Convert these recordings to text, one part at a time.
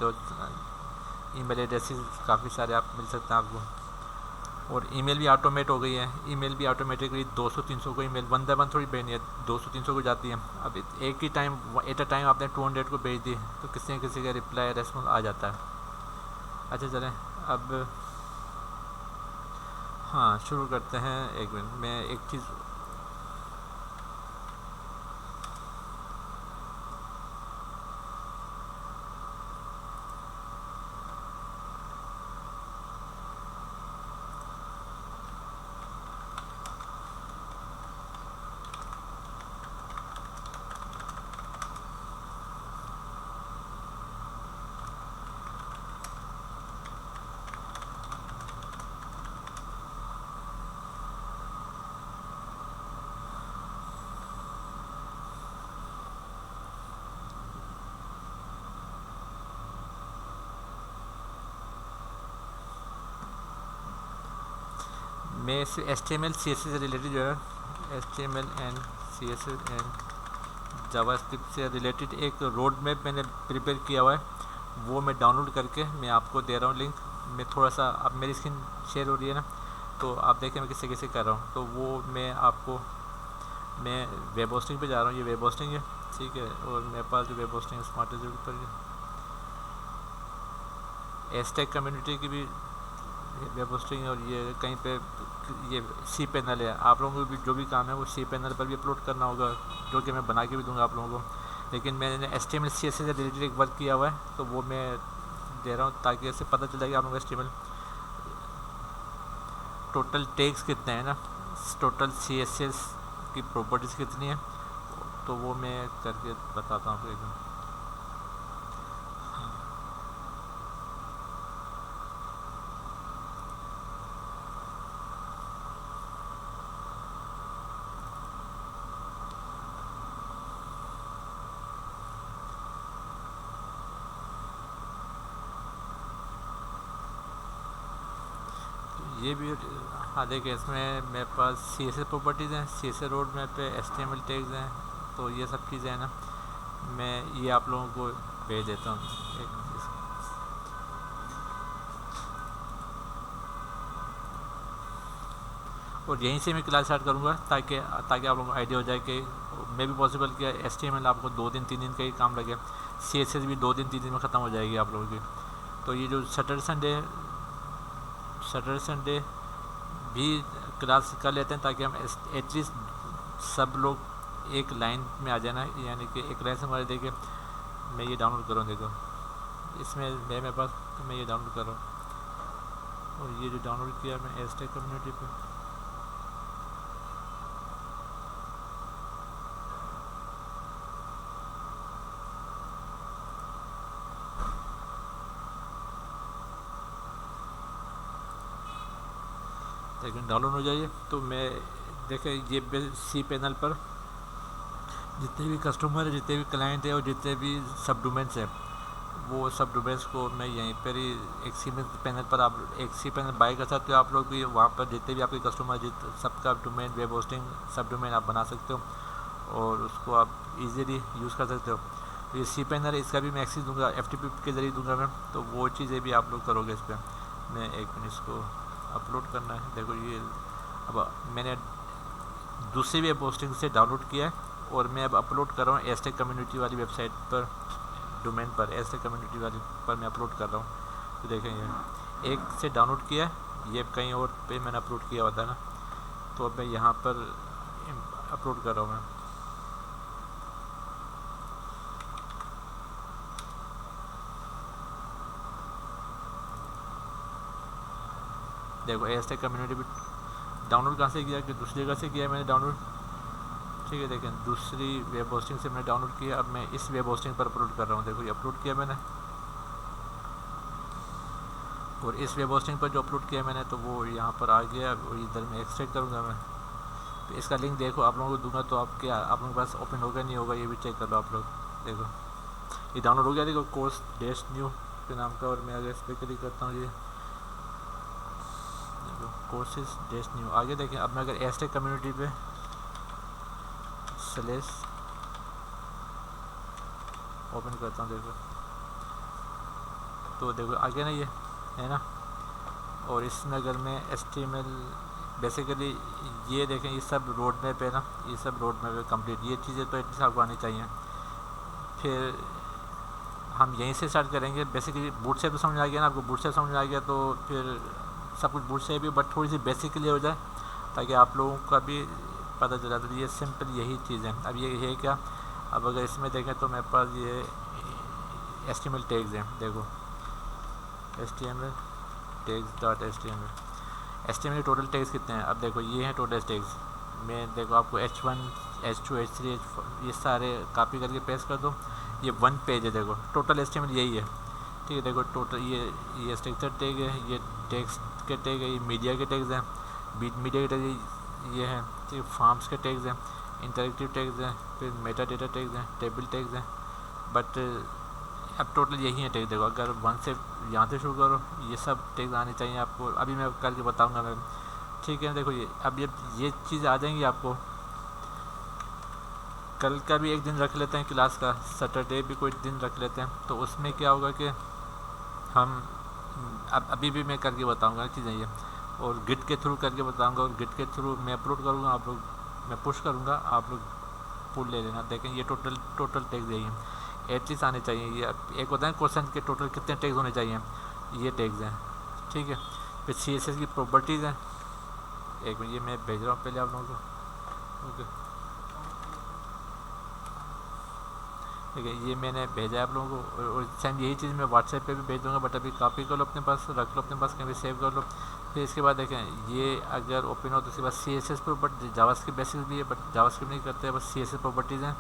तो email addresses काफ़ी सारे आप मिल सकते हैं आपको। और ईमेल भी ऑटोमेट हो गई है, ईमेल भी ऑटोमेटिकली 200-300 को ईमेल वन बाय वन थोड़ी भेजनी है, 200-300 को जाती है। अब एक ही टाइम एट अ टाइम आपने 200 को भेज दी तो किसी न किसी का रिप्लाई रेस्पॉन्स आ जाता है। अच्छा चलें अब, हाँ शुरू करते हैं। एक मिनट मैं एक चीज़, मैं इस HTML CSS से रिलेटेड जो है HTML and CSS and JavaScript से रिलेटेड एक रोड मैप मैंने प्रिपेयर किया हुआ है, वो मैं डाउनलोड करके मैं आपको दे रहा हूँ लिंक। मैं थोड़ा सा, अब मेरी स्क्रीन शेयर हो रही है ना, तो आप देखें मैं किससे कैसे कर रहा हूँ। तो वो मैं आपको, मैं वेब होस्टिंग पे जा रहा हूँ, ये वेब होस्टिंग है ठीक है। और मेरे पास जो वेब होस्टिंग स्मार्ट पर एस्टेक कम्युनिटी की भी वेब होस्टिंग, और ये कहीं पे ये सी पैनल है। आप लोगों को भी जो भी काम है वो सी पैनल पर भी अपलोड करना होगा, जो कि मैं बना के भी दूंगा आप लोगों को। लेकिन मैंने HTML CSS से रिलेटेड एक वर्क किया हुआ है, तो वो मैं दे रहा हूँ ताकि ऐसे पता चल जाएगा आप लोगों को HTML टोटल टैग्स कितने हैं ना, टोटल CSS की प्रॉपर्टीज़ कितनी है, तो वो मैं करके बताता हूँ आपको एकदम। ये भी, हाँ देखिए इसमें मेरे पास CSS प्रॉपर्टीज़ हैं, CSS रोड मैप पे HTML टैग्स हैं, तो ये सब चीज़ें हैं ना, मैं ये आप लोगों को भेज देता हूँ और यहीं से मैं क्लास स्टार्ट करूँगा ताकि ताकि आप लोगों को आइडिया हो जाए कि मे भी पॉसिबल कि HTML आपको 2 दिन 3 दिन का ही काम लगे, CSS भी 2 दिन 3 दिन में ख़त्म हो जाएगी आप लोगों की। तो ये जो सैटरडे संडे भी क्लास कर लेते हैं ताकि हम एटलीस्ट सब लोग एक लाइन में आ जाना, यानी कि एक लाइन से हमारे देखिए मैं ये डाउनलोड कर रहा हूँ, देखो इसमें है मेरे पास, तो मैं ये डाउनलोड कर रहा हूँ। और ये जो डाउनलोड किया मैं एस्टेक कम्युनिटी पे, लेकिन डाउनलोड हो जाइए। तो मैं देखें ये सी पैनल पर जितने भी कस्टमर है, जितने भी क्लाइंट है और जितने भी सब डोमेन्स हैं, वो सब डोमेन्स को मैं यहीं पर ही एक सी पैनल पर, आप एक सी पैनल बाय कर सकते हो आप लोग भी। वहाँ पर जितने भी आपके कस्टमर सबका डोमेन वेब होस्टिंग सब डोमेन आप बना सकते हो और उसको आप इजीली यूज़ कर सकते हो। तो ये सी पैनल है, इसका भी मैं एक्सेस दूंगा, FTP के ज़रिए दूंगा मैं, तो वो चीज़ें भी आप लोग करोगे इस पर। मैं एक मिनट इसको अपलोड करना है, देखो ये अब मैंने दूसरी वेब होस्टिंग से डाउनलोड किया है और मैं अब अपलोड कर रहा हूँ एस्टेक कम्युनिटी वाली वेबसाइट पर, डोमेन पर एस्टेक कम्युनिटी वाली पर मैं अपलोड कर रहा हूँ। तो देखें ये एक से डाउनलोड किया है, ये कहीं और पे मैंने अपलोड किया होता है ना, तो अब मैं यहाँ पर अपलोड कर रहा हूँ मैं। देखो एस्टेक कम्युनिटी भी डाउनलोड कहाँ से किया कि दूसरी जगह से किया मैंने डाउनलोड, ठीक है। देखें दूसरी वेब होस्टिंग से मैंने डाउनलोड किया, अब मैं इस वेब होस्टिंग पर अपलोड कर रहा हूँ। देखो ये अपलोड किया मैंने, और इस वेब होस्टिंग पर जो अपलोड किया मैंने तो वो यहाँ पर आ गया, और इधर मैं एक्सट्रैक्ट करूँगा मैं। तो इसका लिंक देखो आप लोगों को दूंगा, तो आप क्या आप लोगों के पास ओपन होगा नहीं होगा ये भी चेक कर लो आप लोग। देखो ये डाउनलोड हो गया, देखो कोर्स डैश न्यू के नाम का, और मैं अगर इस पर क्लिक करता हूँ, ये देखो कोर्सेज डैश न्यू आगे। देखें अब मैं अगर एस्टेक कम्युनिटी पे स्लैश ओपन करता हूँ, देखो तो देखो आगे ना ये है ना। और इसमें अगर मैं HTML बेसिकली ये देखें, ये सब रोड मैप है ना, ये सब रोड मैप है कंप्लीट, ये चीज़ें तो एटलीस्ट आपको आनी चाहिए। फिर हम यहीं से स्टार्ट करेंगे। बेसिकली बूट से तो समझ आ गया ना आपको, बूट से समझ आ गया तो फिर सब कुछ बूट से भी, बट थोड़ी सी बेसिकली हो जाए ताकि आप लोगों का भी पता चला। तो ये सिंपल यही चीज़ है। अब ये है क्या, अब अगर इसमें देखें तो मेरे पास ये HTML टैग्स हैं। देखो HTML tags dot HTML total tags कितने हैं, अब देखो ये हैं टोटल टैग्स। मैं देखो आपको H1 H2 H3 ये सारे कॉपी करके पेस्ट कर दो, ये 1 पेज है। देखो टोटल HTML यही है, ठीक है। देखो टोटल ये स्ट्रक्चर टैग है, ये टेक्स्ट के टैग है, ये मीडिया के टैग्स हैं, मीडिया के टैग ये हैं, ठीक है। फॉर्म्स के टैग्स हैं, इंटरेक्टिव टैग्स हैं, फिर मेटा डेटा टैग्स हैं, टेबल टैग्स हैं। बट अब टोटल यही है टैग। देखो अगर 1 से यहाँ से शुरू करो, ये सब टैग्स आने चाहिए आपको। अभी मैं करके बताऊँगा मैं, ठीक है। देखो अब ये चीज़ आ जाएंगी आपको। कल का भी एक दिन रख लेते हैं क्लास का, सैटरडे भी कोई दिन रख लेते हैं। तो उसमें क्या होगा कि हम अब अभी भी मैं करके बताऊंगा चीज़ें ये, और गिट के थ्रू करके बताऊंगा, और गिट के थ्रू मैं अपलोड करूंगा, आप लोग मैं पुश करूंगा, आप लोग पुल ले लेना। देखें ये टोटल टैग्स यही हैं, एटलीस्ट आने चाहिए। ये एक होता है क्वेश्चन के टोटल कितने टैग्स होने चाहिए, ये टैग्स हैं, ठीक है। फिर CSS की प्रॉपर्टीज़ हैं। एक मिनट, ये मैं भेज रहा हूँ पहले आप लोगों को, ओके ठीक है। ये मैंने भेजा है आप लोगों को, और सेम यही चीज़ मैं व्हाट्सएप पे भी भेज दूँगा। बट अभी कॉपी कर लो अपने पास, रख लो अपने पास, कहीं भी सेव कर लो। फिर इसके बाद देखें ये अगर ओपन हो तो उसके बाद CSS प्रॉपर्टी, जावास्क्रिप्ट बेसिस भी है, बट जावास्क्रिप्ट नहीं करते हैं, बस CSS प्रॉपर्टीज़ हैं।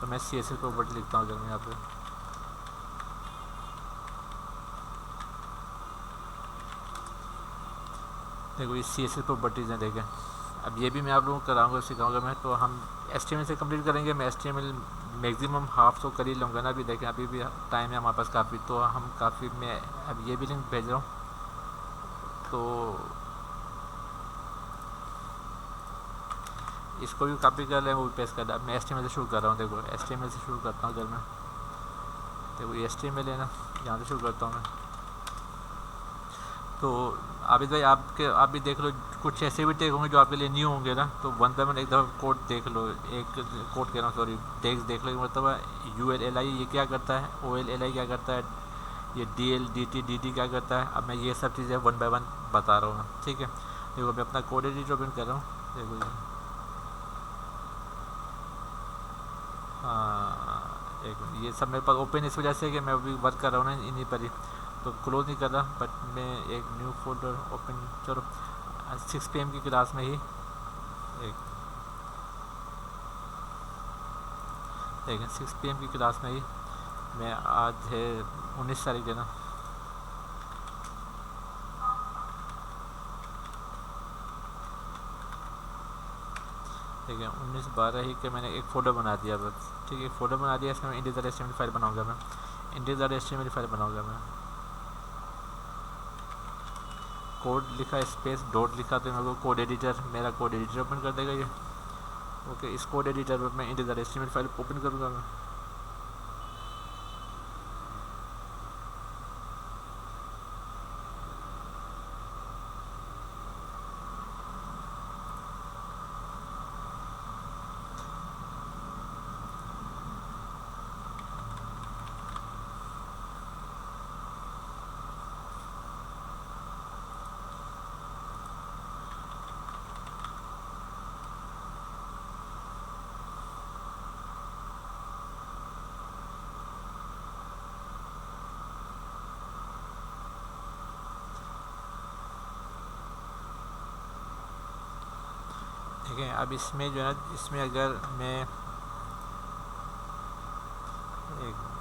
तो मैं CSS प्रॉपर्टी लिखता हूँ अगर मैं यहाँ पे, देखो ये CSS प्रॉपर्टीज़ हैं। देखें अब ये भी मैं आप लोगों को कराऊंगा, सिखाऊंगा मैं। तो हम HTML से कंप्लीट करेंगे। मैं HTML मैक्सिमम हाफ तो कर ही लूँगा ना। अभी देखें अभी भी टाइम है हमारे पास काफ़ी, तो हम काफ़ी, मैं अब ये भी लिंक भेज रहा हूँ। तो इसको भी कॉपी कर लें, वो भी पेस्ट कर दें। अब मैं HTML से शुरू कर रहा हूँ। देखो HTML से शुरू करता हूँ अगर मैं, देखो ये HTML है ना, यहाँ से शुरू करता हूँ मैं। तो आबिद भाई आप भी देख लो, कुछ ऐसे भी टैग होंगे जो आपके लिए न्यू होंगे ना। तो 1 बाय 1 एक दफ़ा कोड देख लो, एक कोड कह रहा हूँ सॉरी, टैग्स देख लो। मतलब ULLI ये क्या करता है, OLLI क्या करता है, ये DL DT DD क्या करता है। अब मैं ये सब चीज़ें 1 बाय 1 बता रहा हूँ, ठीक है। देखो मैं अपना कोड एडिटर ओपन कर रहा हूँ। देखो ये हाँ, एक मिनट, ये सब मेरे पास ओपन इस वजह से कि मैं अभी वर्क कर रहा हूँ ना इन्हीं पर ही, तो क्लोज नहीं कर रहा। बट मैं एक न्यू फोल्डर ओपन, चलो 6 PM की क्लास में ही एक देखें 6 PM की क्लास में ही मैं, आज है 19 तारीख है ना, ठीक है 19/12 ही के मैंने एक फ़ोल्डर बना दिया बस, ठीक है। एक फ़ोल्डर बना दिया, इसमें index.html फाइल बनाऊंगा मैं, index.html फाइल बनाऊंगा मैं। कोड लिखा स्पेस डॉट लिखा, तो मेरे को कोड एडिटर, मेरा कोड एडिटर ओपन कर देगा ये, ओके। इस कोड एडिटर पर मैं index.html फाइल ओपन करूँगा मैं। ठीक है, अब इसमें जो है, इसमें अगर मैं एक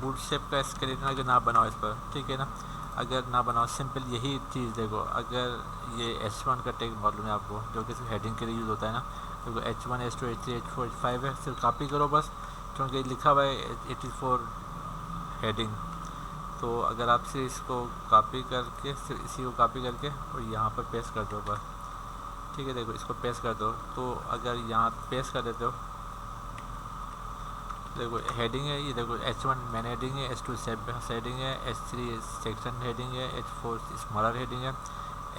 बूट शेप का स्केलेटन अगर ना बनाओ इस पर, ठीक है ना, अगर ना बनाओ, सिंपल यही चीज़ देखो, अगर ये H1 का टैग मालूम है आपको, जो कि सिर्फ हेडिंग के लिए यूज़ होता है ना, देखो H1 H2 H3 H4 H5 है, सिर्फ कॉपी करो बस, क्योंकि लिखा हुआ है 84 हेडिंग। तो अगर आपसे इसको कॉपी करके, सिर्फ इसी को कॉपी करके और यहाँ पर पेस्ट कर दो बस, ठीक है। देखो इसको पेस्ट कर दो, तो अगर यहाँ पेस्ट कर देते हो, देखो हेडिंग है, ये देखो H1 मेन हेडिंग है, H2 सब हेडिंग है, H3 सेक्शन हेडिंग है, H4 स्मॉलर हेडिंग है,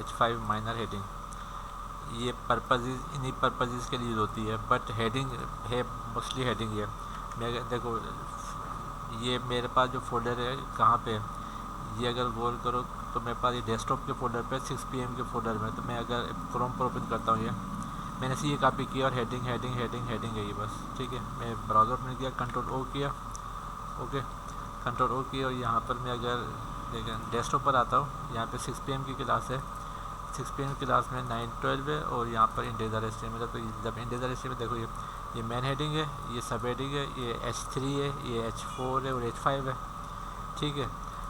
H5 माइनर हेडिंग। ये पर्पजेज, इन्हीं पर्पजेज के लिए यूज़ होती है, बट हेडिंग है मोस्टली हेडिंग है। मैं देखो ये मेरे पास जो फोल्डर है कहाँ पे है, ये अगर गौर करो तो मेरे पास ये डेस्कटॉप के फोल्डर पे 6 PM के फोल्डर में, तो मैं अगर क्रोम पर ओपन करता हूँ, ये मैंने से ये कॉपी किया और हेडिंग हेडिंग हेडिंग हेडिंग है ये बस, ठीक है। मैं ब्राउज़र ओपन किया, कंट्रोल O किया, ओके, कंट्रोल O किया, और यहाँ पर मैं अगर देखें डेस्कटॉप पर आता हूँ, यहाँ पे 6 PM की क्लास है, 6 PM क्लास में 9-12 है, और यहाँ पर इंडेजर HTML है। तो जब इंडेजर HTML देखो, ये मेन हेडिंग है, ये सब हेडिंग है, ये H3 है, ये H4 है और H5 है, ठीक है।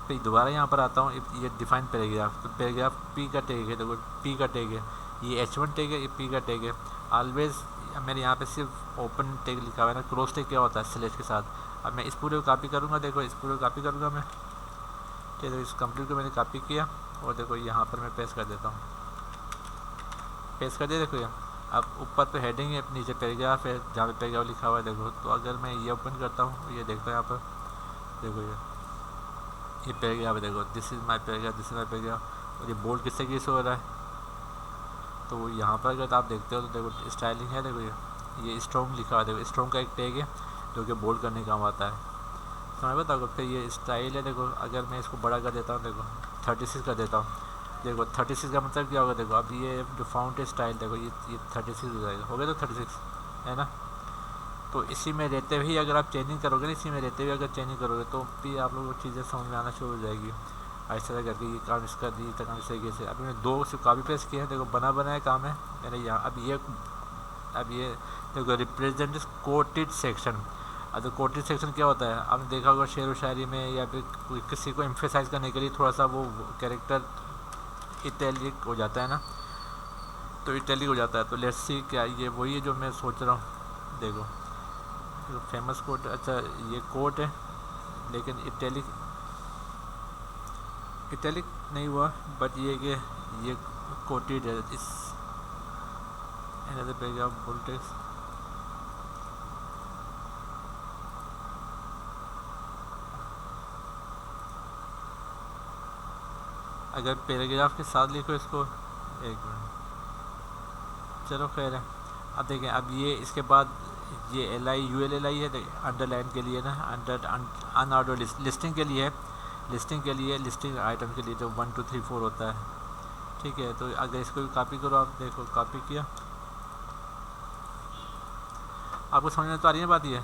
फिर दोबारा यहाँ पर आता हूँ, ये डिफाइन पैराग्राफ, तो पैराग्राफ P का टैग है, देखो P का टैग है, ये H1 टैग है, ये P का टैग है। ऑलवेज मेरे यहाँ पे सिर्फ ओपन टैग लिखा हुआ है ना, क्लोज टैग क्या होता है स्लैश के साथ। अब मैं इस पूरे को कॉपी करूँगा, देखो इस पूरे को कॉपी करूँगा मैं, ठीक है। इस कंप्लीट को मैंने कॉपी किया और देखो यहाँ पर मैं पेस्ट कर देता हूँ, पेस्ट कर दिया, देखो ये अब ऊपर पे हेडिंग है, नीचे पैराग्राफ है, जहाँ पे पैराग्राफ लिखा हुआ है देखो। तो अगर मैं ये ओपन करता हूँ, ये देखता हूँ यहाँ पर, देखो ये पैराग्राफ है, देखो this is my paragraph, this is my paragraph, और ये बोल्ड किससे किस हो रहा है। तो यहाँ पर अगर आप देखते हो तो देखो स्टाइलिंग है, देखो ये स्ट्रॉन्ग लिखा हुआ है, देखो स्ट्रॉन्ग का एक टैग है जो कि बोल्ड करने का काम आता है, समझ बताओ। फिर ये स्टाइल है, देखो अगर मैं इसको बड़ा कर देता हूँ, देखो 36 कर देता हूँ, देखो 36 का मतलब क्या होगा, देखो अब ये जो फाउंट है स्टाइल, देखो ये 36 हो जाएगा, हो गया तो 36 है ना। तो इसी में रहते हुए अगर आप चेंजिंग करोगे ना, इसी में रहते हुए अगर चेंजिंग करोगे तो भी आप लोगों को चीज़ें समझ में आना शुरू हो जाएगी। ऐसा करके ये काम इसका दी तक इस तरीके से। अभी मैं 2 से कॉपी पेस्ट किया है, देखो बना बनाया काम है मैंने यहाँ। अब ये देखो रिप्रेजेंट कोटेड सेक्शन। अब तो कोटेड सेक्शन क्या होता है, आपने देखा होगा शेर व शायरी में, या फिर किसी को एम्फेसाइज करने के लिए थोड़ा सा वो कैरेक्टर इटैलिक हो जाता है ना, तो इटैलिक हो जाता है। तो लेट्स सी क्या ये वही है जो मैं सोच रहा हूँ। देखो फेमस कोट, अच्छा ये कोट है लेकिन इटैलिक नहीं हुआ, बट ये कि ये कोटेड है। इस पैराग्राफ बोल्ड टेक्स्ट, अगर पैराग्राफ के साथ लिखो इसको, एक मिनट, चलो खैर है। अब देखें, अब ये इसके बाद ये ULLI है अंडरलाइन के लिए ना, अनऑर्डर लिस्टिंग के लिए, लिस्टिंग आइटम के लिए जो 1 2 3 4 होता है, ठीक है। तो अगर इसको भी कॉपी करो, आप देखो कॉपी किया, आपको समझ में तो आ रही है बात ये।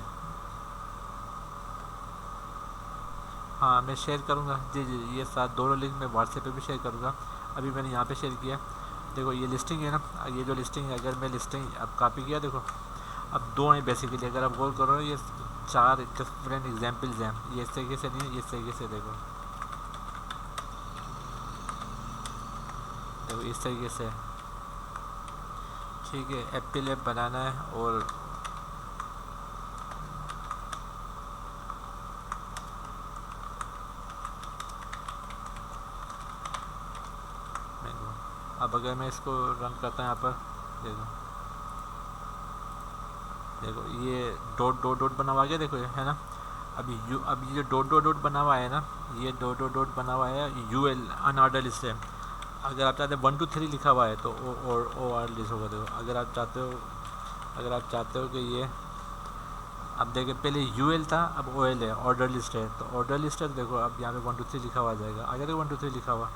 हाँ मैं शेयर करूँगा, जी जी, ये साथ दोनों लिंक मैं व्हाट्सएप पे भी शेयर करूँगा। अभी मैंने यहाँ पे शेयर किया, देखो ये लिस्टिंग है ना, ये जो लिस्टिंग है, अगर मैं लिस्टिंग अब कॉपी किया, देखो अब 2 हैं बेसिकली। अगर आप गौर करो, ये 4 डिफरेंट एग्जाम्पल्स हैं, ये इस तरीके से नहीं, ये इस तरीके से, देखो इस तरीके से, ठीक है। एप्पल ऐप बनाना है, और अब अगर मैं इसको रन करता हूँ यहाँ पर, देखो ये डॉट डॉट डॉट बना हुआ आ गया, देखो ये है ना। अब ये डॉट डॉट डॉट बना हुआ है ना, ये डॉट डॉट डॉट बना हुआ है, UL अनऑर्डर लिस्ट है। अगर आप चाहते हैं 1 2 3 लिखा हुआ है तो OR लिस्ट होगा, देखो अगर आप चाहते हो कि ये, अब देखिए पहले UL था, अब OL है, ऑर्डर लिस्ट है। तो ऑर्डर लिस्ट है, तो देखो अब यहाँ पे 1 2 3 लिखा हुआ आ जाएगा, आगे देखो 1 2 3 लिखा हुआ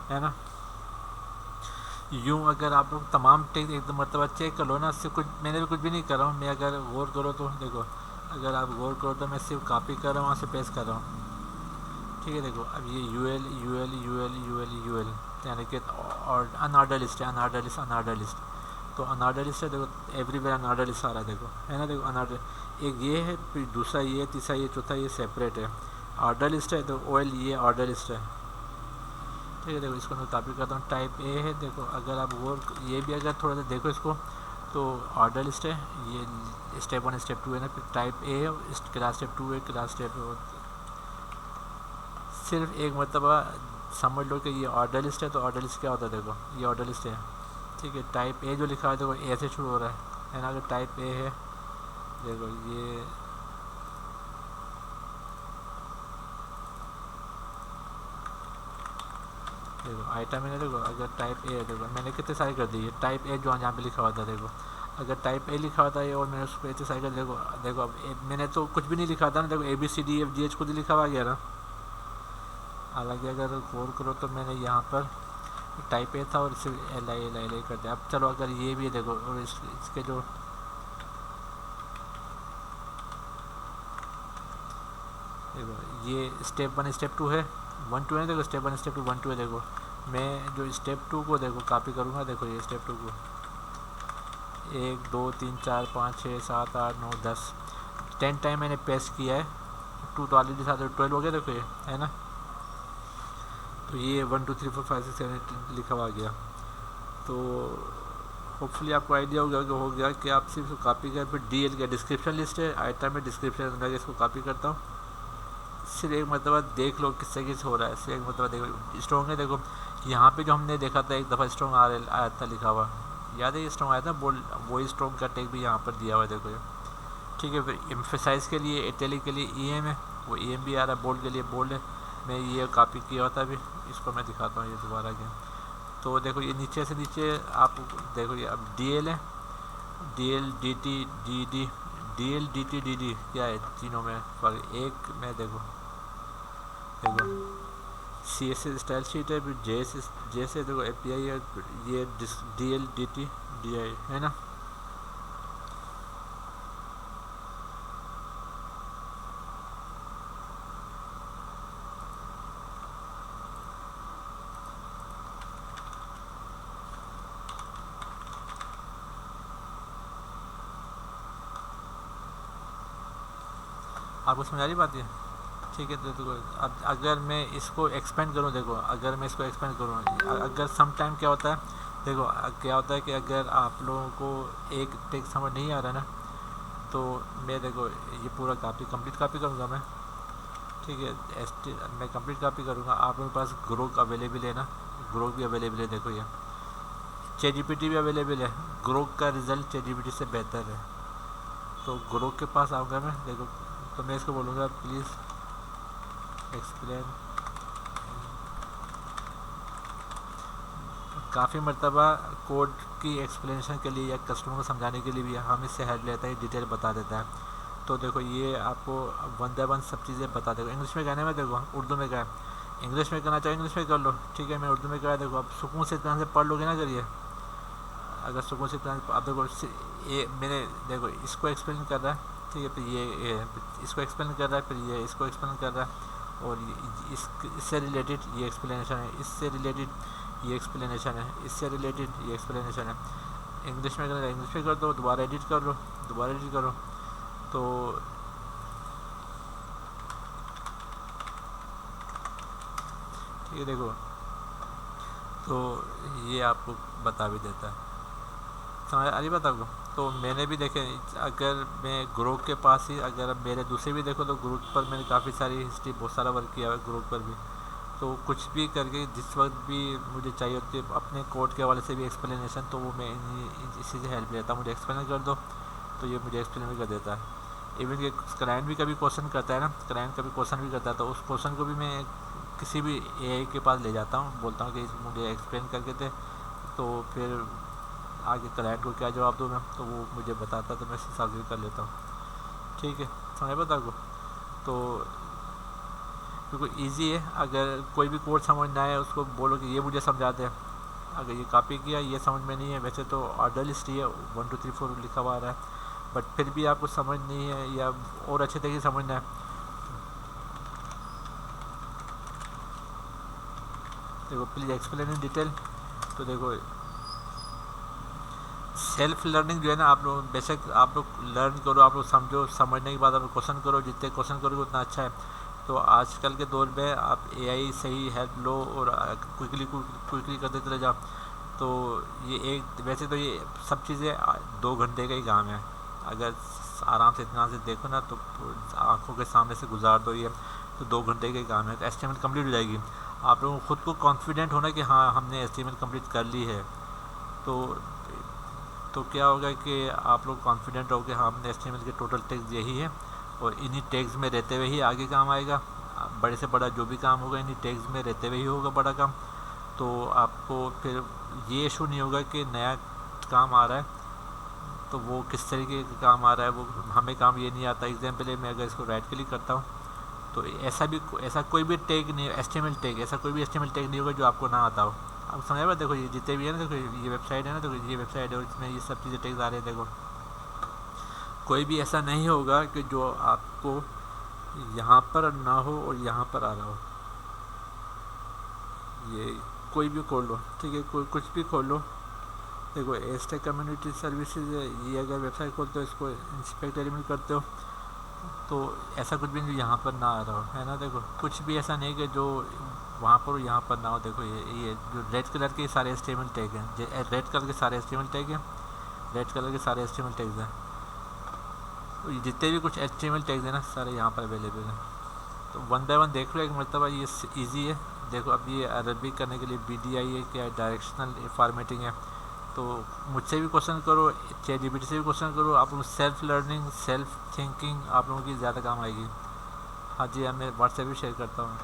है ना। यूँ अगर आप लोग तमाम टेक्स्ट एकदम मरतबा चेक कर लो ना, इससे कुछ मैंने भी कुछ भी नहीं कर रहा हूँ। मैं अगर गौर करो तो देखो, अगर आप गौर करो तो मैं सिर्फ कॉपी कर रहा हूँ, वहाँ से पेस्ट कर रहा हूँ, ठीक है। देखो अब ये UL यानी कि और अनऑर्डर लिस्ट है, अनऑर्डर लिस्ट। तो अनऑर्डर लिस्ट है, देखो एवरीवेयर अनऑर्डर लिस्ट आ रहा है, देखो है ना, देखो अनऑर्डर एक ये है, फिर दूसरा ये, तीसरा ये, चौथा ये सेपरेट है। ऑर्डर लिस्ट है तो OL ये ऑर्डर लिस्ट है, ठीक है। देखो इसको मैं कॉपी करता हूँ, टाइप ए है, देखो अगर आप और ये भी अगर थोड़ा सा देखो इसको, तो ऑर्डर लिस्ट है, ये स्टेप 1 स्टेप 2 है ना, फिर टाइप ए है, क्लास स्टेप 2 है, क्लास स्टेप सिर्फ एक मरतबा समझ लो कि ये ऑर्डर लिस्ट है। तो ऑर्डर लिस्ट क्या होता है, देखो ये ऑर्डर लिस्ट है, ठीक है। टाइप ए जो लिखा है देखो ए से शुरू हो रहा है ना, अगर टाइप ए है, देखो ये देखो आइटम है ना, देखो अगर टाइप ए है, देखो मैंने कितने सारे कर दिए, टाइप ए जो यहाँ पे लिखा हुआ था, देखो अगर टाइप ए लिखा होता है और मैंने उसको इतने सारे कर, देखो देखो अब मैंने तो कुछ भी नहीं लिखा था ना, देखो ABCDEFGH खुद ही लिखा हुआ गया ना। हालांकि अगर गौर करो तो मैंने यहाँ पर टाइप ए था और इसे LI कर दिया। अब चलो अगर ये भी है, देखो और इसके जो देखो ये स्टेप 1 स्टेप 2 है, 1 2 है, देखो स्टेप 1 स्टेप 2 1 2 है। देखो मैं जो स्टेप 2 को देखो कॉपी करूँगा, देखो ये स्टेप 2 को 1 2 3 4 5 6 7 8 9 10 10 टाइम मैंने पेस्ट किया है, 2 तो ऑलरेडी साथ 12 हो गया, देखो ये है ना। तो ये 1 2 3 4 5 6 7 8 लिखा हुआ गया। तो होपफुली आपको आइडिया हो गया कि आप सिर्फ इसको कॉपी कर, फिर DL का डिस्क्रिप्शन लिस्ट है, आइटम में डिस्क्रिप्शन, मैं इसको कॉपी करता हूँ, सिर्फ एक मरतबा देख लो किससे किस हो रहा है, सिर्फ एक मरतबा देखो। स्ट्रॉन्ग है, देखो यहाँ पे जो हमने देखा था एक दफ़ा स्ट्रॉन्ग आया था लिखा हुआ, याद है ये स्ट्रॉन्ग आया था, बोल वही स्ट्रॉन्ग का टैग भी यहाँ पर दिया हुआ है, देखो ये, ठीक है। फिर एम्फेसाइज के लिए, इटैलिक के लिए EM है, वो EM भी आ रहा है, बोल्ड के लिए बोल्ड है। मैं ये कॉपी किया होता अभी, इसको मैं दिखाता हूँ ये दोबारा क्या। तो देखो ये नीचे से नीचे आप देखो, ये अब DL है, DL DT DD, DL DT DD क्या है तीनों में फर्क, एक में देखो CSS स्टाइल शीट है, फिर JS देखो API है, ये DL DT DI है ना। आपको समझ आ रही बात है, ठीक है। तो देखो अब अगर मैं इसको एक्सपेंड करूँ, देखो अगर मैं इसको एक्सपेंड करूँ, अगर सम टाइम क्या होता है, देखो क्या होता है कि अगर आप लोगों को एक टेक समझ नहीं आ रहा ना, तो मैं देखो ये पूरा कंप्लीट कॉपी करूँगा मैं, ठीक है। मैं कंप्लीट कॉपी करूँगा, आप लोगों के पास ग्रोक अवेलेबल है ना, ग्रोक भी अवेलेबल है, देखो ये ChatGPT भी अवेलेबल है, ग्रोक का रिज़ल्ट ChatGPT से बेहतर है। तो ग्रोक के पास आऊँगा मैं, देखो तो मैं इसको बोलूँगा प्लीज़ एक्सप्लेन। काफ़ी मरतबा कोड की एक्सप्लेनेशन के लिए या कस्टमर को समझाने के लिए भी हम इससे हेल्प लेता है, डिटेल बता देता है। तो देखो ये आपको 1 बाय 1 सब चीज़ें बता देगा। इंग्लिश में कहने में देखो, उर्दू में क्या है, इंग्लिश में करना चाहिए इंग्लिश में कर लो, ठीक है। मैं उर्दू में कहा, देखो आप सुकून से इतना से पढ़ लोगे ना करिए, अगर सुकून से इतना आप देखो ये मैंने देखो इसको एक्सप्लेन कर रहा है, ठीक है। फिर ये इसको एक्सप्लेन कर रहा है, फिर ये इसको एक्सप्लेन कर रहा है, और इससे रिलेटेड ये एक्सप्लेनेशन है, इससे रिलेटेड ये एक्सप्लेनेशन है, इससे रिलेटेड ये एक्सप्लेनेशन है। इंग्लिश में करना इंग्लिश में कर दो, दोबारा एडिट कर लो, दोबारा एडिट करो। तो ठीक है, देखो तो ये आपको बता भी देता है, समझ आ रही बात आपको। तो मैंने भी देखे, अगर मैं ग्रुप के पास ही, अगर मेरे दूसरे भी देखो तो ग्रुप पर मैंने काफ़ी सारी हिस्ट्री, बहुत सारा वर्क किया है ग्रुप पर भी। तो कुछ भी करके जिस वक्त भी मुझे चाहिए होती है अपने कोड के हवाले से भी एक्सप्लेनेशन, तो वो मैं इसी से हेल्प लेता हूँ, मुझे एक्सप्लेन कर दो तो ये मुझे एक्सप्लेन भी कर देता है। इवन कि क्लाइंट भी कभी क्वेश्चन करता है ना, क्लाइंट कभी क्वेश्चन भी करता है, तो उस क्वेश्चन को भी मैं किसी भी AI के पास ले जाता हूँ, बोलता हूँ कि मुझे एक्सप्लेन करके दे, तो फिर आगे क्लाइंट को क्या जवाब दूँ मैं, तो वो मुझे बताता है, तो मैं इस हिसाब से कर लेता हूँ, ठीक है। समझ बता को तो बिल्कुल ईजी है। अगर कोई भी कोड समझ ना आए उसको बोलो कि ये मुझे समझा दे, अगर ये कॉपी किया ये समझ में नहीं है, वैसे तो ऑर्डर लिस्ट ही है 1 2 3 4 लिखा हुआ आ रहा है, बट फिर भी आपको समझ नहीं है या और अच्छे तरीके से समझना है, देखो प्लीज़ एक्सप्लेन इन डिटेल। तो देखो सेल्फ लर्निंग जो है ना, आप लोग बेशक आप लोग लर्न करो, आप लोग समझो, समझने के बाद आप लोग क्वेश्चन करो, जितने क्वेश्चन करोगे उतना अच्छा है। तो आजकल के दौर में आप एआई से ही हेल्प लो और क्विकली करते चले जाओ। तो ये एक वैसे तो ये सब चीज़ें 2 घंटे का ही काम है, अगर आराम से इतना से देखो ना तो आंखों के सामने से गुजार दो ये, तो 2 घंटे का ही काम है, तो एस्टिमेट कंप्लीट हो जाएगी। आप लोगों को खुद को कॉन्फिडेंट होना कि हाँ हमने एस्टिमेट कंप्लीट कर ली है। तो क्या होगा कि आप लोग कॉन्फिडेंट हो कि हाँ हमने एस्टिमेट के टोटल टैक्स यही है, और इन्हीं टैक्स में रहते हुए ही आगे काम आएगा। बड़े से बड़ा जो भी काम होगा इन्हीं टैक्स में रहते हुए ही होगा बड़ा काम। तो आपको फिर ये इशू नहीं होगा कि नया काम आ रहा है तो वो किस तरीके का काम आ रहा है, वो हमें काम ये नहीं आता। एग्जाम्पल है, मैं अगर इसको राइट क्लिक करता हूँ तो ऐसा कोई भी टैग नहीं, एस्टिमेट टैग, ऐसा कोई भी एस्टिमेट टैग नहीं होगा जो आपको ना आता हो। आप समझ रहे, देखो ये जितने भी है ना, देखो ये वेबसाइट है ना, देखो ये वेबसाइट है और इसमें ये सब चीज़ें टैग्स आ रहे हैं। देखो कोई भी ऐसा नहीं होगा कि जो आपको यहाँ पर ना हो और यहाँ पर आ रहा हो। ये कोई भी खोल लो, ठीक है, कोई कुछ भी खोल लो। देखो एस्टेक कम्युनिटी सर्विसेज है, ये अगर वेबसाइट खोलते हो, इसको इंस्पेक्ट एलिमेंट करते हो तो ऐसा कुछ भी नहीं यहाँ पर ना आ रहा हो, है ना। देखो कुछ भी ऐसा नहीं कि जो वहाँ पर यहाँ पर ना हो। देखो ये जो रेड कलर के सारे एचटीएमएल टैग हैं, रेड कलर के सारे एचटीएमएल टैग हैं, रेड कलर के सारे एचटीएमएल टैग्स हैं। तो जितने भी कुछ एचटीएमएल टैग्स हैं ना, सारे यहाँ पर अवेलेबल हैं। तो वन बाय वन देख लो, एक मरतबा ये ईजी है। देखो अब ये अरबी करने के लिए BDI है, क्या डायरेक्शनल फॉर्मेटिंग है। तो मुझसे भी क्वेश्चन करो, ChatGPT से भी क्वेश्चन करो, आप लोग सेल्फ लर्निंग, सेल्फ थिंकिंग आप लोगों की ज़्यादा काम आएगी। हाँ जी, मैं व्हाट्सएप भी शेयर करता हूँ।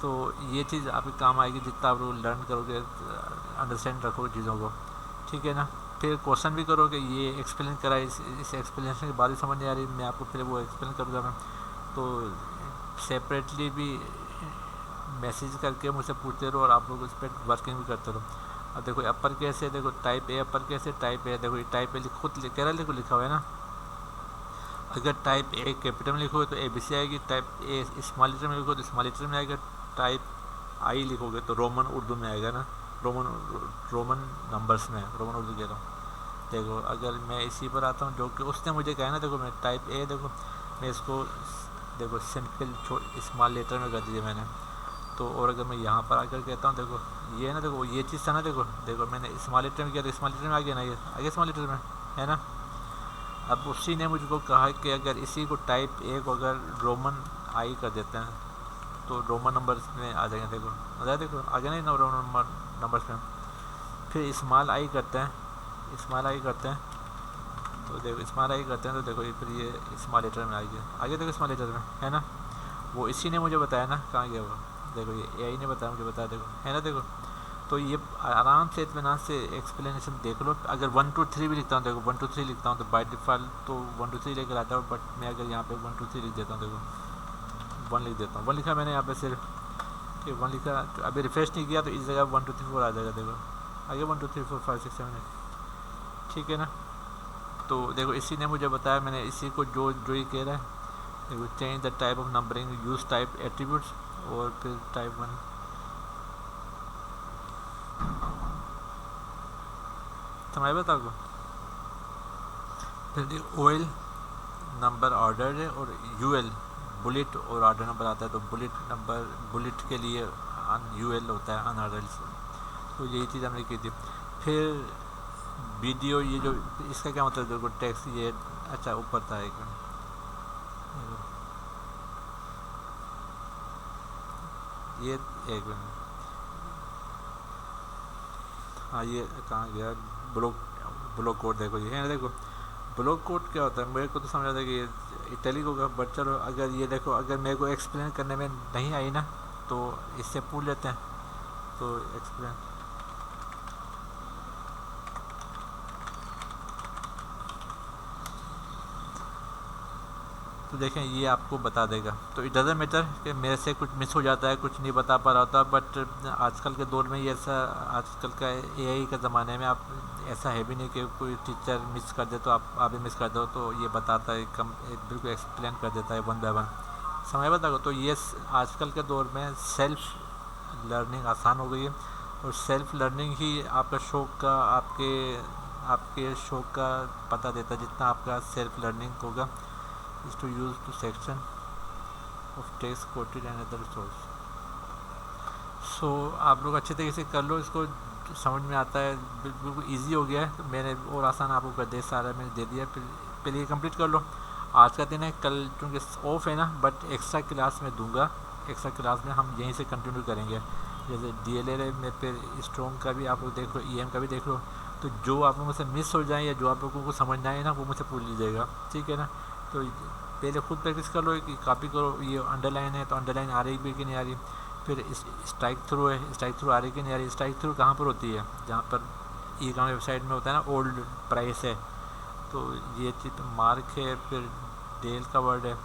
तो ये चीज़ आपके काम आएगी जितना आप लोग लर्न करोगे, अंडरस्टैंड रखोगे चीज़ों को, ठीक है ना। फिर क्वेश्चन भी करो कि ये एक्सप्लेन करा, इस एक्सप्लेनेशन के बाद भी समझ नहीं आ रही, मैं आपको फिर वो एक्सप्लेन करूँगा मैं। तो सेपरेटली भी मैसेज करके मुझसे पूछते रहो और आप लोग उस पर वर्किंग भी करते रहो। अब देखो अपर कैसे, देखो टाइप ए अपर कैसे, टाइप ए, देखो ये टाइप ए खुद कह रहा है, लिखा हुआ है ना। अगर टाइप ए कैपिटल में लिखोगे तो ABC आएगी, टाइप ए स्मॉल लेटर में लिखोगे तो स्मॉल लेटर में आएगा, टाइप आई लिखोगे तो रोमन उर्दू में आएगा ना, रोमन नंबर्स में, रोमन उर्दू कह रहा हूँ। देखो अगर मैं इसी पर आता हूँ जो कि उसने मुझे कहा ना, देखो मैं टाइप ए, देखो मैं इसको देखो सिंपल स्मॉल लेटर में कर दीजिए मैंने। तो और अगर मैं यहाँ पर आकर कहता हूँ, देखो ये ना, देखो ये चीज़ था ना, देखो मैंने स्मॉल लेटर में किया तो स्मॉल लेटर में आ गया ना, ये आगे स्मॉल लेटर में है ना। अब उसी ने मुझको कहा कि अगर इसी को टाइप ए को अगर रोमन आई कर देते हैं तो रोमन नंबर्स में आ जाएंगे। देखो देखो आगे नहीं ना रोमन नंबर्स में। फिर स्मॉल आई करते हैं, स्मॉल आई करते हैं तो देखो स्मॉल आई करते हैं तो देखो फिर ये स्मॉल लेटर में आ गया, आगे देखो स्मॉल लेटर में है ना। वो इसी ने मुझे बताया ना, कहाँ गया वो, देखो ये AI ने बताया, मुझे बताया, देखो है ना। देखो तो ये आराम से इत्मीनान से एक्सप्लेनेशन देख लो। अगर 1 2 3 भी लिखता हूँ, देखो 1 2 3 लिखता हूँ तो बाय डिफ़ॉल्ट तो 1 2 3 लेकर आता हूँ, बट मैं अगर यहाँ पे 1 2 3 लिख देता हूँ, देखो 1 लिख देता हूँ, 1 लिखा मैंने यहाँ पे सिर्फ, कि 1 लिखा, तो अभी रिफ्रेश नहीं किया तो इस जगह 1 2 3 4 आ जाएगा। देखो आगे 1 2 3 4 5 6 7 8, ठीक है ना। तो देखो इसी ने मुझे बताया, मैंने इसी को जो ही कह रहा है, देखो change the type of numbering, use type attributes, और फिर टाइप 1 समझ बता को। फिर OL नंबर ऑर्डर है और UL बुलेट और ऑर्डर नंबर आता है। तो बुलेट नंबर, बुलेट के लिए UL होता है अनऑर्डर। तो यही चीज़ हमने की थी। फिर वीडियो, ये जो इसका क्या मतलब, देखो टेक्स्ट ये अच्छा ऊपर था एक, ये एक मिनट, हाँ ये कहाँ गया, ब्लॉक कोड, देखो ये है ना। देखो ब्लॉक कोड क्या होता है, मेरे को तो समझ आता है कि ये इटैलिक होगा, बट चलो अगर ये देखो, अगर मेरे को एक्सप्लेन करने में नहीं आई ना तो इससे पूछ लेते हैं। तो एक्सप्लेन, तो देखें ये आपको बता देगा। तो इट डज़ंट मैटर कि मेरे से कुछ मिस हो जाता है, कुछ नहीं बता पा रहा होता, बट आजकल के दौर में ये ऐसा, आजकल का AI का ज़माने में आप ऐसा है भी नहीं कि कोई टीचर मिस कर दे तो आप भी मिस कर दो, तो ये बताता है, बिल्कुल एक्सप्लेन कर देता है 1 बाय 1, समझ बता। तो ये आजकल के दौर में सेल्फ लर्निंग आसान हो गई है। और सेल्फ लर्निंग ही आपका शौक का आपके शौक का पता देता है। जितना आपका सेल्फ लर्निंग होगा is to use to section of text quoted and other source. So आप लोग अच्छे तरीके से कर लो, इसको समझ में आता है, बिल्कुल इजी हो गया है। तो मैंने और आसान आपको कर दिया, सारा मैंने दे दिया। पहले ये कंप्लीट कर लो। आज का दिन है, कल चूँकि ऑफ है ना, बट एक्स्ट्रा क्लास में दूंगा। एक्स्ट्रा क्लास में हम यहीं से कंटिन्यू करेंगे। जैसे DLA में फिर स्ट्रॉन्ग का भी आप लोग देख लो, EM का भी देख लो। तो जो आप लोगों से मिस हो जाए या जो आप लोगों को समझ ना आए ना, वो मुझसे पूछ लीजिएगा, ठीक है ना। तो पहले खुद प्रैक्टिस कर लो, कॉपी करो। ये अंडरलाइन है तो अंडरलाइन आ रही भी कि नहीं आ रही। फिर स्ट्राइक थ्रू है, स्ट्राइक थ्रू आ रही कि नहीं आ रही। स्ट्राइक थ्रू कहाँ पर होती है, जहाँ पर ई-कॉमर्स वेबसाइट में होता है ना, ओल्ड प्राइस है, तो ये चीज़ मार्क है। फिर डेल का वर्ड है,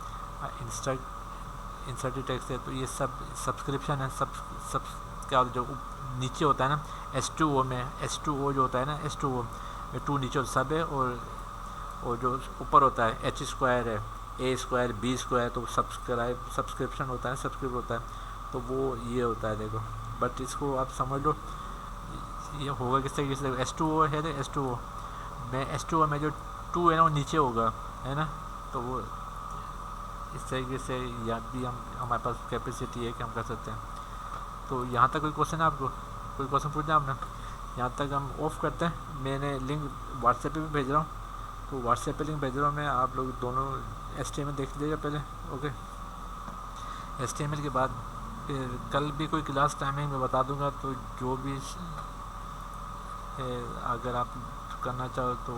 इंसर्टेड टेक्स्ट है, तो ये सब सब्सक्रिप्शन है। सब क्या जो नीचे होता है ना H2O में, H2O जो होता है ना, H2O 2 नीचे सब है, और जो ऊपर होता है H स्क्वायर है, A स्क्वायर, B स्क्वायर, तो सब्सक्रिप्शन होता है, सब्सक्रिप्ट होता है, तो वो ये होता है देखो। बट इसको आप समझ लो ये होगा किस तरीके से। H2O है तो H2O में जो 2 है ना वो नीचे होगा, है ना। तो वो इस तरीके से याद भी हमारे पास कैपेसिटी है कि हम कर सकते हैं। तो यहाँ तक कोई क्वेश्चन है आपको, कोई क्वेश्चन पूछना आपने? यहाँ तक हम ऑफ करते हैं। मैंने लिंक व्हाट्सएप पे भी भेज रहा हूँ, तो व्हाट्सएप पे लिंक भेज रहा हूँ मैं। आप लोग दोनों HTML देख लीजिएगा पहले, ओके। HTML के बाद फिर कल भी कोई क्लास टाइमिंग में बता दूंगा, तो जो भी अगर आप करना चाहो तो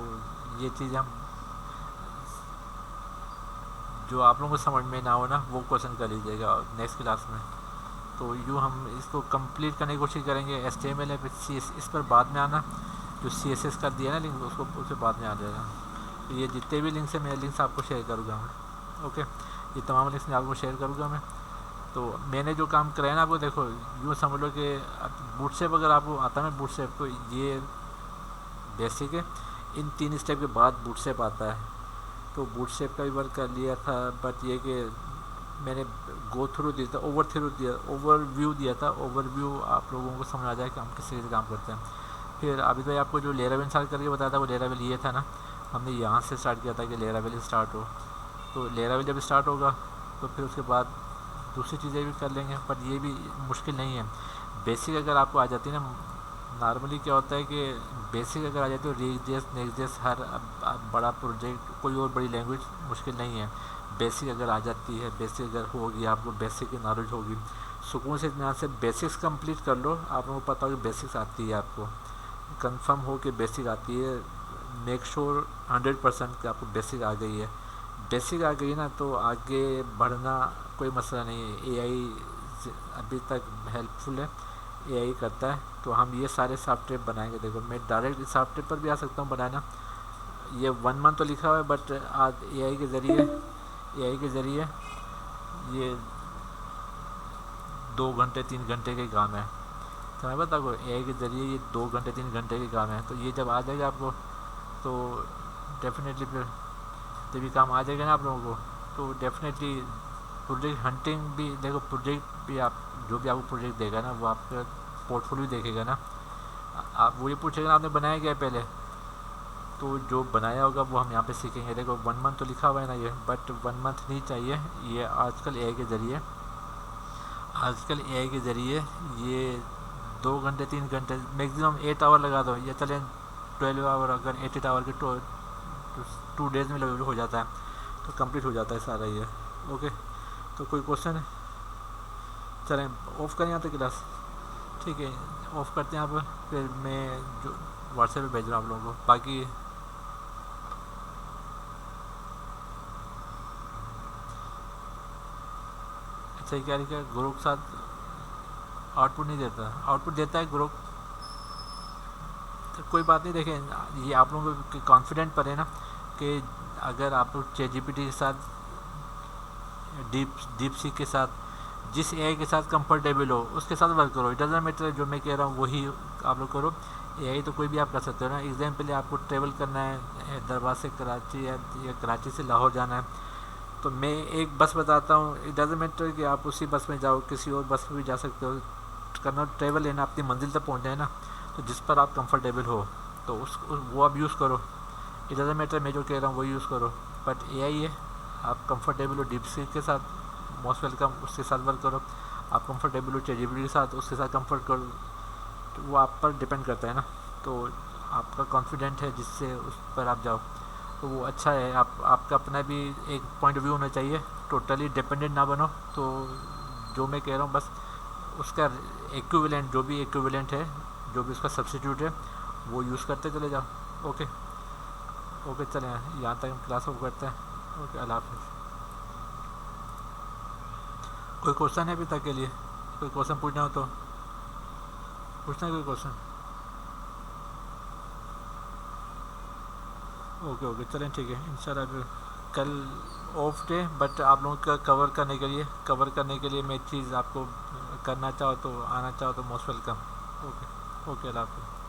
ये चीज़ हम जो आप लोगों को समझ में ना हो ना, वो क्वेश्चन कर लीजिएगा नेक्स्ट क्लास में। तो यूँ हम इसको कंप्लीट करने की कोशिश करेंगे। HTML है, फिर इस पर बाद में आना। जो CSS का दिया ना लिंक, उसके बाद में आ जाएगा। तो ये जितने भी लिंक्स हैं, मेरे लिंक्स आपको शेयर करूँगा मैं, ओके। ये तमाम लिंक्स मैं आपको शेयर करूँगा मैं। तो मैंने जो काम कराया ना आपको, देखो यूँ समझ लो कि बूटस्ट्रैप अगर आपको आता है ना, बूटस्ट्रैप, तो ये बेसिक है। इन 3 स्टेप के बाद बूटस्ट्रैप आता है। तो बूटस्ट्रैप का भी वर्क कर लिया था, बट ये कि मैंने गो थ्रू दिया था, ओवरव्यू दिया था। ओवरव्यू आप लोगों को समझ आ जाए कि हम किस तरीके से काम करते हैं। फिर अभी तो आपको जो लेरावेल स्टार्ट करके बताया था, वो लेरावेल ये था ना, हमने यहाँ से स्टार्ट किया था कि लेरावेल स्टार्ट हो। तो लेरावेल जब स्टार्ट होगा तो फिर उसके बाद दूसरी चीज़ें भी कर लेंगे, बट ये भी मुश्किल नहीं है। बेसिक अगर आपको आ जाती है ना, नॉर्मली क्या होता है कि बेसिक अगर आ जाती है तो रिएक्ट.जेएस, नेक्स्ट.जेएस, हर बड़ा प्रोजेक्ट, कोई और बड़ी लैंग्वेज मुश्किल नहीं है। बेसिक अगर आ जाती है, बेसिक अगर होगी, आपको बेसिक की नॉलेज होगी, सुकून से इत्मीनान से बेसिक्स कंप्लीट कर लो। आप लोगों को पता हो कि बेसिक्स आती है, आपको कंफर्म हो कि बेसिक आती है। मेक श्योर 100% कि आपको बेसिक आ गई है। बेसिक आ गई ना, तो आगे बढ़ना कोई मसला नहीं है। AI अभी तक हेल्पफुल है, AI करता है। तो हम ये सारे सॉफ्टवेयर बनाएंगे। देखो मैं डायरेक्ट इस सॉफ्टवेयर पर भी आ सकता हूँ बनाना। ये 1 मंथ तो लिखा हुआ है, बट आज AI के ज़रिए ये 2 घंटे 3 घंटे के काम है। तो मैं बता को AI के ज़रिए ये 2 घंटे 3 घंटे के काम है। तो ये जब आ जाएगा आपको, तो डेफिनेटली फिर जब भी काम आ जाएगा ना आप लोगों को, तो डेफिनेटली प्रोजेक्ट हंटिंग भी, देखो प्रोजेक्ट भी, आप जो भी आपको प्रोजेक्ट देगा ना, वो आपका पोर्टफोलियो देखेगा ना, आप वो ये पूछेगा ना आपने बनाया क्या है पहले, तो जो बनाया होगा वो हम यहाँ पे सीखेंगे। देखो 1 मंथ तो लिखा हुआ है ना ये, बट 1 मंथ नहीं चाहिए। ये आजकल AI के ज़रिए ये 2 घंटे 3 घंटे मैक्सिमम 8 आवर लगा दो, या चलें 12 आवर, अगर 8 आवर के 2 डेज़ में हो जाता है, तो कंप्लीट हो जाता है सारा ये, ओके। तो कोई क्वेश्चन है? चलें ऑफ़ करें यहाँ तक क्लास, ठीक है, ऑफ़ करते हैं यहाँ पर। फिर मैं जो व्हाट्सएप पे भेज रहा हूँ आप लोगों को। बाकी अच्छा क्या लिखा है, ग्रुप के साथ आउटपुट नहीं देता, आउटपुट देता है ग्रुप। तो कोई बात नहीं, देखें ये आप लोगों को कॉन्फिडेंट पर है ना, कि अगर आप लोग ChatGPT के साथ, डीप सीक के साथ, जिस AI के साथ कंफर्टेबल हो उसके साथ वर्क करो। इट डजंट मैटर जो मैं कह रहा हूँ वही आप लोग करो। AI तो कोई भी आप कर सकते हो ना। एग्जाम्पल आपको ट्रेवल करना है हैदराबाद से कराची, या कराची से लाहौर जाना है, तो मैं एक बस बताता हूँ। इट डजंट मैटर कि आप उसी बस में जाओ, किसी और बस में भी जा सकते हो। करना, ट्रेवल लेना, अपनी मंजिल तक पहुंचना है ना, तो जिस पर आप कंफर्टेबल हो तो वो आप यूज़ करो। इट डजंट मैटर, मैं जो कह रहा हूँ वही यूज़ करो। बट एआई है, आप कंफर्टेबल हो डीप सीक के साथ, मोस्ट वेलकम, उसके साथ वर्क करो। आप कंफर्टेबल हो चैटजीपीटी के साथ, उसके साथ कंफर्ट करो, तो वो आप पर डिपेंड करता है ना। तो आपका कॉन्फिडेंट है जिससे उस पर आप जाओ तो वो अच्छा है। आपका अपना भी एक पॉइंट ऑफ व्यू होना चाहिए, टोटली डिपेंडेंट ना बनो। तो जो मैं कह रहा हूँ बस उसका इक्विवेलेंट, जो भी इक्विवेलेंट है, जो भी उसका सब्स्टिट्यूट है, वो यूज़ करते चले जाओ। ओके ओके, चलें यहाँ तक हम क्लास ऑफ करते हैं। ओके, अल्लाह हाफिज़। कोई क्वेश्चन है अभी तक के लिए? कोई क्वेश्चन पूछना हो तो पूछना है, कोई क्वेश्चन? ओके ओके, चलें ठीक है, इंशाल्लाह फिर कल ऑफ डे, बट आप लोगों का कवर करने के लिए मैं एक चीज़ आपको करना चाहो तो आना चाहो तो मोस्ट वेलकम। ओके ओके, अल्लाह हाफिज़।